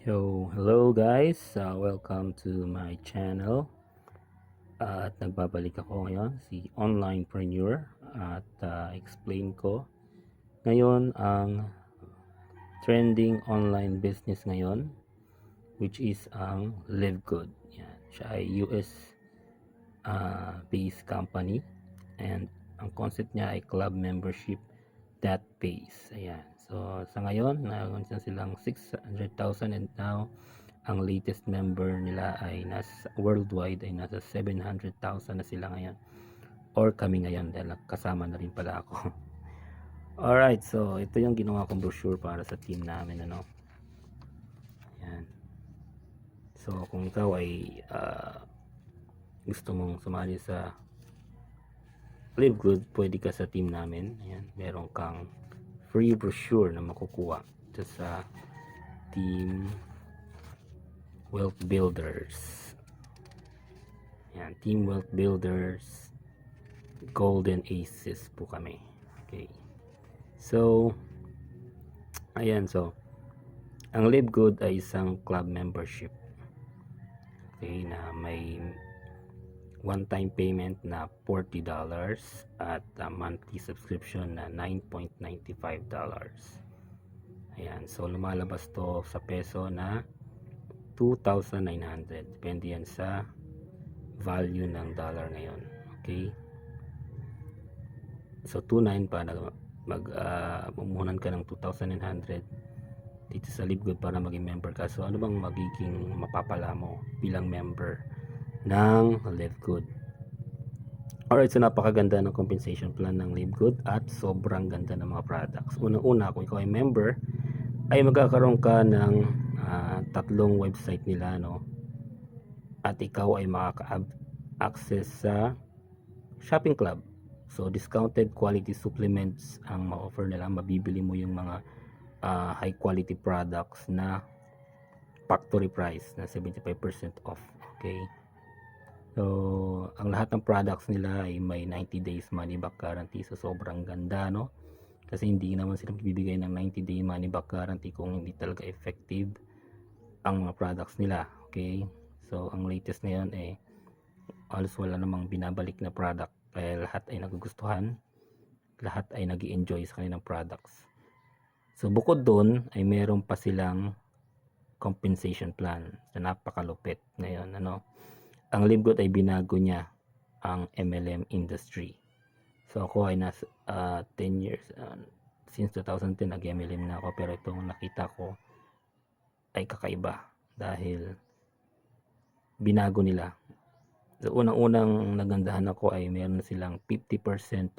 Hello guys, welcome to my channel. At nagbabalik ako ngayon, si Onlinepreneur, at explain ko ngayon ang trending online business ngayon, which is ang Live Good. Yan. Siya ay US based company, and ang concept niya ay club membership that pays. Ayan. So sa ngayon, naroon silang 600,000, and now ang latest member nila ay worldwide ay nasa 700,000 na sila ngayon, or kami ngayon dahil kasama na rin pala ako. Alright, so ito yung ginawa kong brochure para sa team namin, ano. Ayan. So kung ikaw ay gusto mong sumali sa Live Good, pwede ka sa team namin. Ayan, meron kang free brochure na makukuha ito sa Team Wealth Builders. Yan, Team Wealth Builders Golden Aces po kami. Okay. So, ayan, so ang Live Good ay isang club membership. Okay, na may one-time payment na $40 at monthly subscription na $9.95. Ayan, so lumalabas to sa peso na 2,900. Depende yan sa value ng dollar ngayon. Okay, so 2,900 para mumuhunan ka ng 2,900 dito sa Live Good para maging member ka. So ano bang magiging mapapala mo bilang member ng Live Good? Alright, so napakaganda ng compensation plan ng Live Good at sobrang ganda ng mga products. Unang-una, kung ikaw ay member, ay magkakaroon ka ng tatlong website nila, no? At ikaw ay makaka-access sa shopping club. So discounted quality supplements ang ma-offer nila. Mabibili mo yung mga high quality products na factory price na 75% off. Okay, so ang lahat ng products nila ay may 90 days money back guarantee. So sobrang ganda, no? Kasi hindi naman sila bibigay ng 90 day money back guarantee kung hindi talaga effective ang mga products nila. Okay, so ang latest na yun halos wala namang binabalik na product, kaya lahat ay nagugustuhan, lahat ay nag-i-enjoy sa kanilang products. So bukod doon ay meron pa silang compensation plan na napakalupit ngayon, ano. Ang Live Good ay binago niya ang MLM industry. So ako ay nasa 10 years since 2010 nag-MLM na ako, pero itong nakita ko ay kakaiba dahil binago nila. So unang-unang nagandahan ako ay meron silang 50%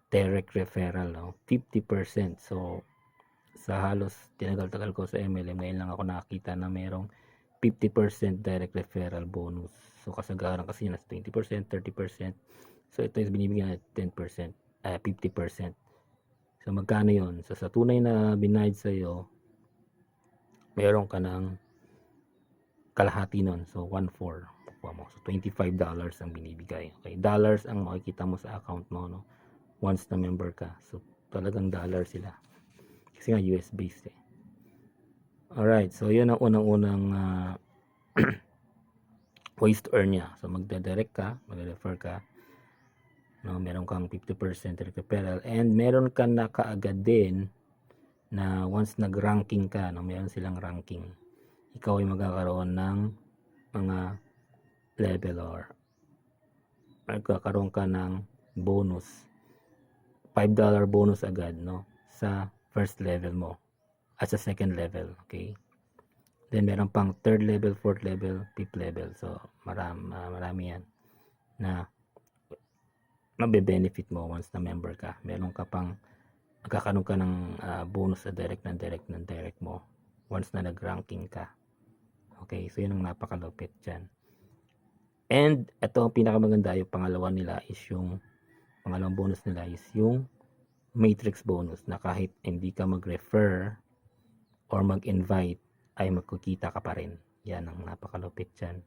direct referral, no? 50%. So sa halos tinagal-tagal ko sa MLM, ngayon lang ako nakakita na merong 50% direct referral bonus. So kasagaran kasi nasa 20%, 30%. So ito is binibigyan ng 10%, 50%. So magkano yun? So sa tunay na binayad sa iyo, meron ka ng kalahati nun. So 1/4. So $25 ang binibigay. Okay, dollars ang makikita mo sa account mo, no? Once na member ka. So talagang dollar sila. Kasi nga US based eh. Alright, so yun ang unang-unang ways to earn niya. So magde-direct ka, magre-refer ka, no, meron kang 50% direct referral, and meron ka na kaagad din na once nag-ranking ka, no, meron silang ranking, ikaw ay magkakaroon ng mga level, or magkakaroon ka ng bonus, $5 bonus agad, no, sa first level mo at sa second level. Okay, then meron pang third level, fourth level, fifth level. So marami yan na mabe-benefit mo once na member ka. Meron ka pang magkakaroon ka ng bonus sa direct mo once na nag-ranking ka. Okay, so yun ang napakalupit dyan. And ito ang pinakamaganda, yung pangalawang bonus nila is yung matrix bonus, na kahit hindi ka mag-refer or mag-invite ay magkukita ka pa rin. Yan ang napakalupit dyan.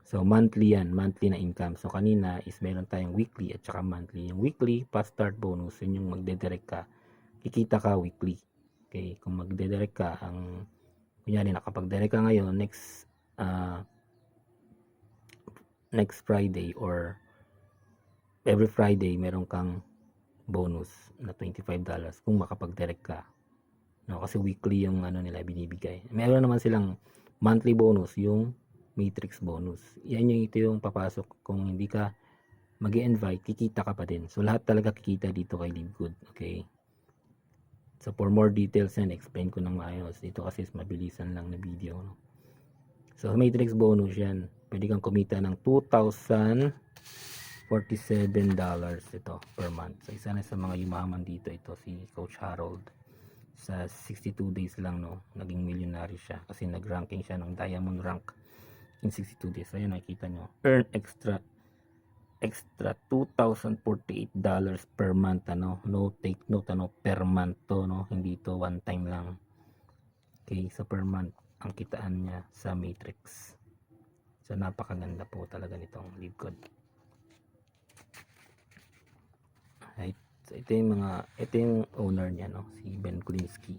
So monthly yan, monthly na income. So kanina is meron tayong weekly at saka monthly. Yung weekly fast start bonus, yun yung magdedirect ka, kikita ka weekly. Okay, kung magdedirect ka, ang Kunyari nakapag-direct ka ngayon, next Friday or every Friday meron kang bonus na $25 kung makapag-direct ka. No, kasi weekly yung ano nila binibigay. Meron naman silang monthly bonus, yung matrix bonus. Yan yung ito yung papasok kung hindi ka mag-invite, kikita ka pa din. So lahat talaga kikita dito kay LiveGood. Okay. So for more details yan, explain ko ng maayos. Dito kasi mabilisan lang na video. No? So matrix bonus yan. Pwede kang kumita ng $2,047 ito per month. So isa na sa mga yumaman dito ito si Coach Harold. Sa 62 days lang no, naging millionaire siya kasi nag-ranking siya ng diamond rank in 62 days. Ayun nakita nyo. Earn extra $2,048 per month ano. No, take note ano, per month to no, hindi to one time lang. Okay, so per month ang kitaan niya sa matrix. So napakaganda po talaga nitong LiveGood. Right. So ito yung owner niya no, si Ben Kulinski.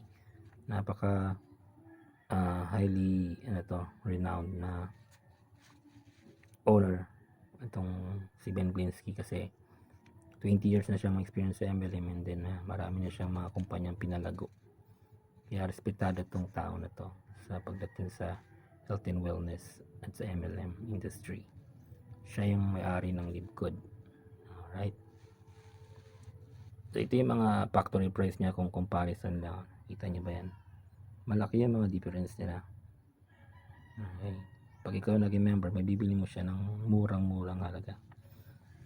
Napaka highly renowned na owner itong si Ben Kulinski kasi 20 years na siyang experience sa MLM and then marami na siyang mga kumpanyang pinalago. Kaya respetado itong tao na to sa pagdating sa health and wellness at sa MLM industry. Siya yung may-ari ng LiveGood. Alright. So ito yung mga factory price niya kung comparison lang. Kita niyo ba yan? Malaki yung mga difference nila. Okay. Pag ikaw naging member, may bibili mo siya ng murang-murang halaga.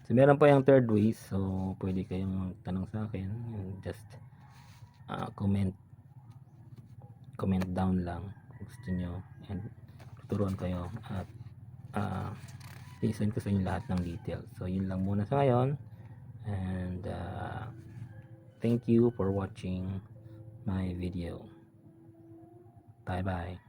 So meron pa yung third ways. So pwede kayong tanong sa akin. Just comment down lang kung gusto nyo. And tuturuan kayo. At i-send ko sa inyo lahat ng details. So yun lang muna sa ngayon. And thank you for watching my video. Bye bye.